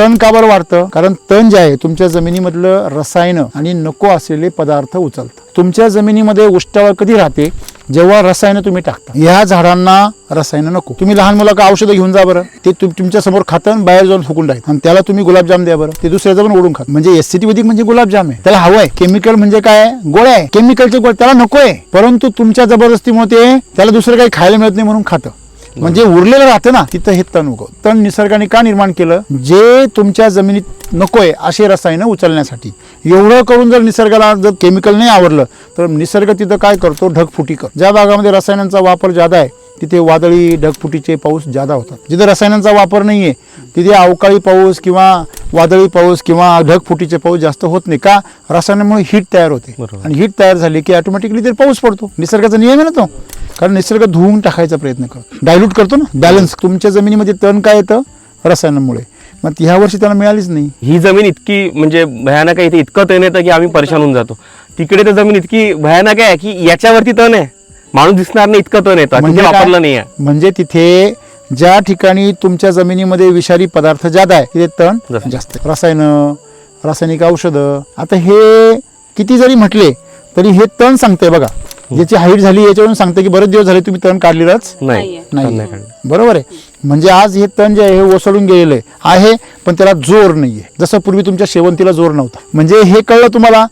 तण का बरं वाढतं? कारण तण जे आहे तुमच्या जमिनीमधलं रसायन आणि नको असलेले पदार्थ उचलतं. तुमच्या जमिनीमध्ये उष्टावळ कधी राहते? जेव्हा रसायन तुम्ही टाकता. या झाडांना रसायन नको. तुम्ही लहान मुलाला औषधं घेऊन जा बरं, ते तुमच्या समोर खातं, बाहेर जाऊन फुकून टाकत, आणि त्याला तुम्ही गुलाबजाम द्या बरं, ते दुसऱ्याचं पण ओढून खात. म्हणजे एससीटी वैदिक म्हणजे गुलाबजाम आहे, त्याला हवंय. केमिकल म्हणजे काय? गोळ्या आहे, केमिकलचे गोळ्या, त्याला नकोय. परंतु तुमच्या जबरदस्तीमुळे ते त्याला दुसरं काही खायला मिळत नाही म्हणून खातं. म्हणजे उरलेलं राहतं ना, तिथं हे तण उगवतं. तण निसर्गाने का निर्माण केलं? जे तुमच्या जमिनीत नकोय असे रसायनं उचलण्यासाठी. एवढं करून जर निसर्गाला जर केमिकल नाही आवडलं तर निसर्ग तिथं काय करतो? ढगफुटी करतो. ज्या भागामध्ये रसायनांचा वापर जादा आहे तिथे वादळी ढगफुटीचे पाऊस जादा होतात. जिथे रसायनांचा वापर नाहीये तिथे अवकाळी पाऊस किंवा वादळी पाऊस किंवा ढगफुटीचे पाऊस जास्त होत नाही. का? रसायनामुळे हीट तयार होते, आणि हीट तयार झाली की ऑटोमॅटिकली ते पाऊस पडतो. निसर्गाचा नियम आहे ना तो. कारण निसर्ग धुवून टाकायचा प्रयत्न करतो, डायल्यूट करतो ना, बॅलन्स. तुमच्या जमिनीमध्ये तण काय येतं? रसायनामुळे. मग ह्या वर्षी त्याला मिळालीच नाही. ही जमीन इतकी म्हणजे भयानक आहे, इथे इतकं तण येतं की आम्ही परेशान होऊन जातो. तिकडे तर जमीन इतकी भयानक आहे की याच्यावरती तण आहे, माणूस दिसणार नाही इतकं तण येतं, म्हणजे वापरलं नाही आहे. म्हणजे तिथे ज्या ठिकाणी तुमच्या जमिनीमध्ये विषारी पदार्थ जादा आहे तिथे तण जास्त. रसायन, रासायनिक औषधं. आता हे किती जरी म्हटले तरी हे तण सांगतंय बघा. ज्याची हाईट झाली याच्यावरून सांगते की बरेच दिवस झाले तुम्ही तण काढलेलंच नाही. बरोबर आहे. म्हणजे आज हे तण जे आहे हे ओसळून गेलेलं आहे, पण त्याला जोर नाहीये. जसं पूर्वी तुमच्या शेवंतीला जोर नव्हता. म्हणजे हे कळलं तुम्हाला